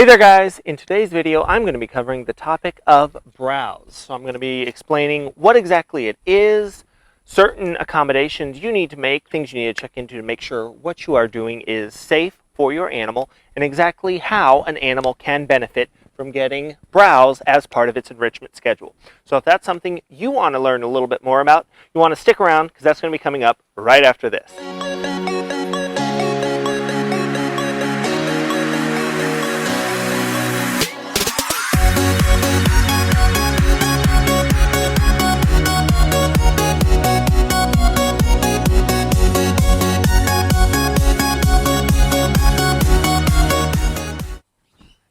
Hey there guys, in today's video I'm going to be covering the topic of browse. So I'm going to be explaining what exactly it is, certain accommodations you need to make, things you need to check into to make sure what you are doing is safe for your animal, and exactly how an animal can benefit from getting browse as part of its enrichment schedule. So if that's something you want to learn a little bit more about, you want to stick around because that's going to be coming up right after this.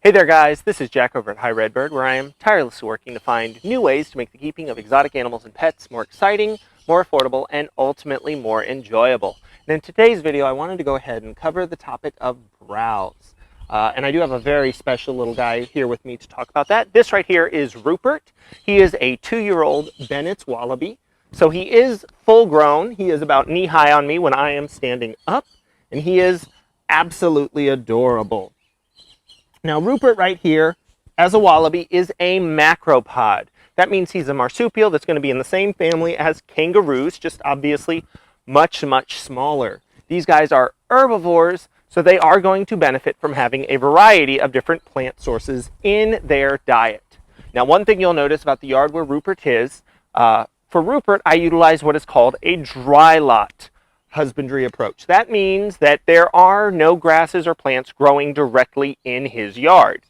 Hey there guys, this is Jack over at Hi Redbird, where I am tirelessly working to find new ways to make the keeping of exotic animals and pets more exciting, more affordable, and ultimately more enjoyable. And in today's video, I wanted to go ahead and cover the topic of browse. And I do have a very special little guy here with me to talk about that. This right here is Roopert. He is a 2-year-old Bennett's Wallaby. So he is full grown. He is about knee high on me when I am standing up, and he is absolutely adorable. Now, Roopert right here, as a wallaby, is a macropod. That means he's a marsupial that's going to be in the same family as kangaroos, just obviously much, much smaller. These guys are herbivores, so they are going to benefit from having a variety of different plant sources in their diet. Now, one thing you'll notice about the yard where Roopert is, for Roopert, I utilize what is called a dry lot husbandry approach. That means that there are no grasses or plants growing directly in his yard.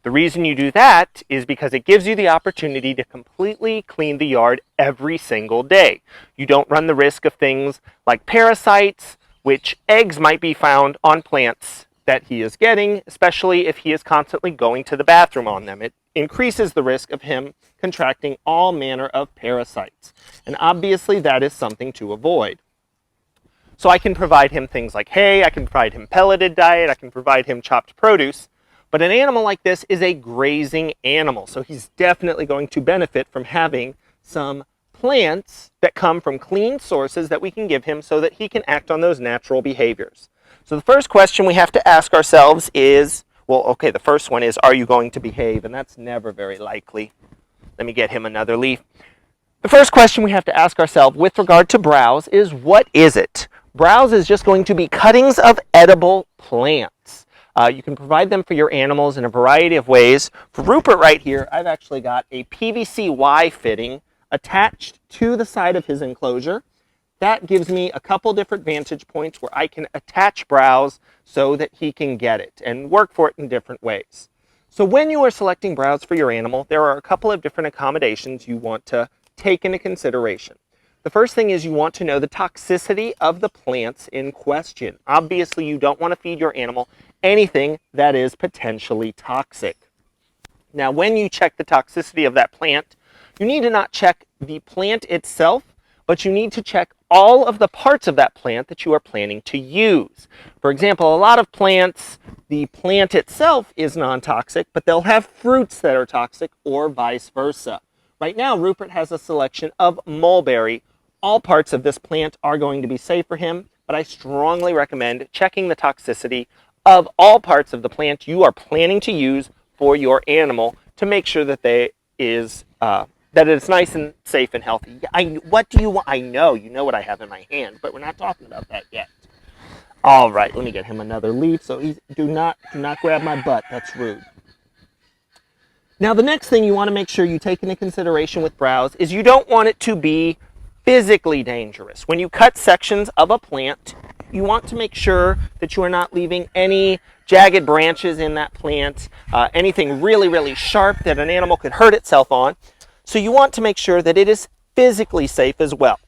The reason you do that is because it gives you the opportunity to completely clean the yard every single day. You don't run the risk of things like parasites, which eggs might be found on plants that he is getting, especially if he is constantly going to the bathroom on them. It increases the risk of him contracting all manner of parasites. And obviously that is something to avoid. So I can provide him things like hay, I can provide him pelleted diet, I can provide him chopped produce. But an animal like this is a grazing animal, so he's definitely going to benefit from having some plants that come from clean sources that we can give him so that he can act on those natural behaviors. So the first question we have to ask ourselves is, well, okay, the first one is, are you going to behave? And that's never very likely. Let me get him another leaf. The first question we have to ask ourselves with regard to browse is, what is it? Browse is just going to be cuttings of edible plants. You can provide them for your animals in a variety of ways. For Roopert right here, I've actually got a PVC Y fitting attached to the side of his enclosure. That gives me a couple different vantage points where I can attach browse so that he can get it and work for it in different ways. So when you are selecting browse for your animal, there are a couple of different accommodations you want to take into consideration. The first thing is you want to know the toxicity of the plants in question. Obviously, you don't want to feed your animal anything that is potentially toxic. Now, when you check the toxicity of that plant, you need to not check the plant itself, but you need to check all of the parts of that plant that you are planning to use. For example, a lot of plants, the plant itself is non-toxic, but they'll have fruits that are toxic or vice versa. Right now, Roopert has a selection of mulberry. All parts of this plant are going to be safe for him, but I strongly recommend checking the toxicity of all parts of the plant you are planning to use for your animal to make sure that that it's nice and safe and healthy. What do you want? I know, you know what I have in my hand, but we're not talking about that yet. All right, let me get him another leaf. So do not grab my butt. That's rude. Now, the next thing you want to make sure you take into consideration with browse is you don't want it to be physically dangerous. When you cut sections of a plant, you want to make sure that you are not leaving any jagged branches in that plant, anything really, really sharp that an animal could hurt itself on. So you want to make sure that it is physically safe as well.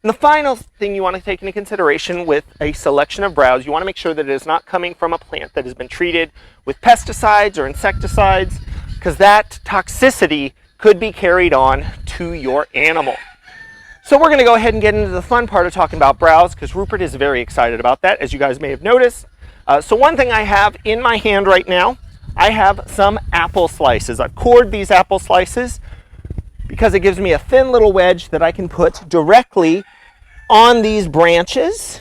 And the final thing you want to take into consideration with a selection of browse, you want to make sure that it is not coming from a plant that has been treated with pesticides or insecticides, because that toxicity could be carried on to your animal. So we're going to go ahead and get into the fun part of talking about browse, because Roopert is very excited about that, as you guys may have noticed. So one thing I have in my hand right now, I have some apple slices. I've cored these apple slices because it gives me a thin little wedge that I can put directly on these branches.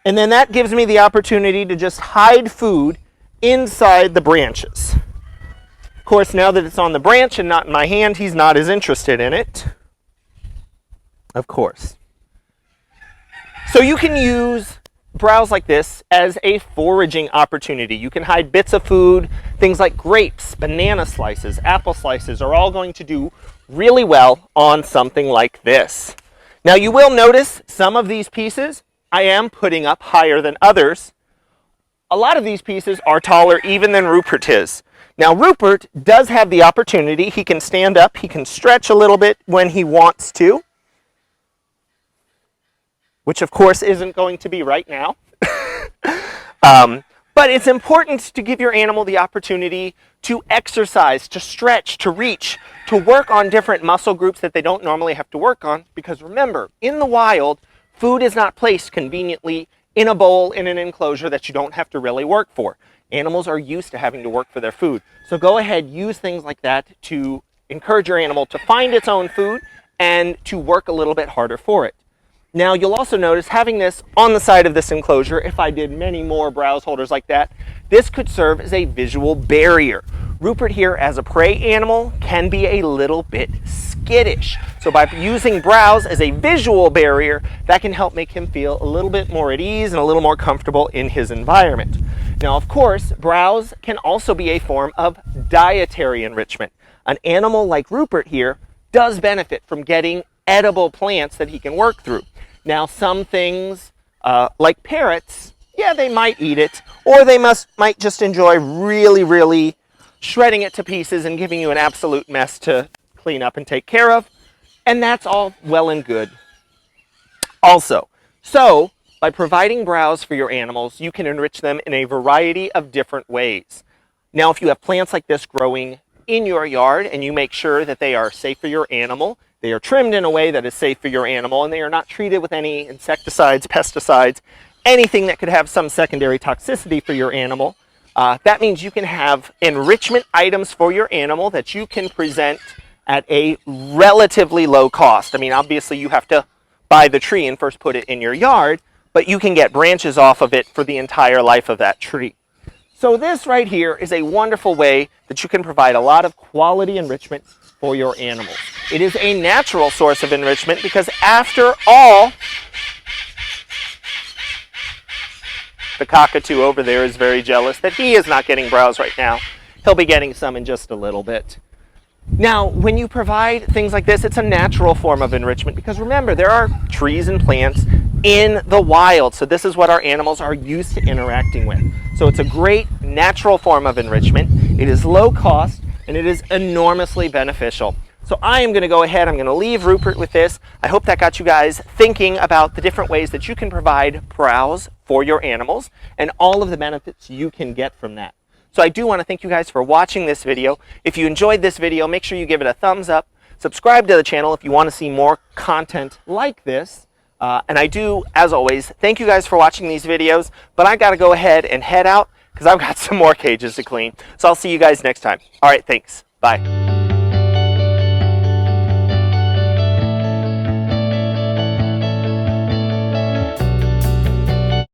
And then that gives me the opportunity to just hide food inside the branches. Of course, now that it's on the branch and not in my hand, he's not as interested in it. Of course. So you can use browse like this as a foraging opportunity. You can hide bits of food. Things like grapes, banana slices, apple slices are all going to do really well on something like this. Now you will notice some of these pieces I am putting up higher than others. A lot of these pieces are taller even than Roopert is. Now Roopert does have the opportunity. He can stand up, he can stretch a little bit when he wants to, which of course isn't going to be right now. But it's important to give your animal the opportunity to exercise, to stretch, to reach, to work on different muscle groups that they don't normally have to work on. Because remember, in the wild, food is not placed conveniently in a bowl in an enclosure that you don't have to really work for. Animals are used to having to work for their food. So go ahead, use things like that to encourage your animal to find its own food and to work a little bit harder for it. Now you'll also notice having this on the side of this enclosure, if I did many more browse holders like that, this could serve as a visual barrier. Roopert here as a prey animal can be a little bit skittish. So by using browse as a visual barrier, that can help make him feel a little bit more at ease and a little more comfortable in his environment. Now of course, browse can also be a form of dietary enrichment. An animal like Roopert here does benefit from getting edible plants that he can work through. Now some things like parrots, yeah, they might eat it, or they might just enjoy really shredding it to pieces and giving you an absolute mess to clean up and take care of, and that's all well and good. Also, so by providing browse for your animals, you can enrich them in a variety of different ways. Now if you have plants like this growing in your yard and you make sure that they are safe for your animal, they are trimmed in a way that is safe for your animal, and they are not treated with any insecticides, pesticides, anything that could have some secondary toxicity for your animal. That means you can have enrichment items for your animal that you can present at a relatively low cost. I mean, obviously you have to buy the tree and first put it in your yard, but you can get branches off of it for the entire life of that tree. So this right here is a wonderful way that you can provide a lot of quality enrichment for your animals. It is a natural source of enrichment because after all, the cockatoo over there is very jealous that he is not getting browse right now. He'll be getting some in just a little bit. Now, when you provide things like this, it's a natural form of enrichment because remember, there are trees and plants in the wild. So this is what our animals are used to interacting with. So it's a great natural form of enrichment. It is low cost and it is enormously beneficial. So I am going to go ahead, I'm going to leave Roopert with this. I hope that got you guys thinking about the different ways that you can provide browse for your animals and all of the benefits you can get from that. So I do want to thank you guys for watching this video. If you enjoyed this video, make sure you give it a thumbs up. Subscribe to the channel if you want to see more content like this. And I do, as always, thank you guys for watching these videos, but I got to go ahead and head out because I've got some more cages to clean. So I'll see you guys next time. All right, thanks. Bye.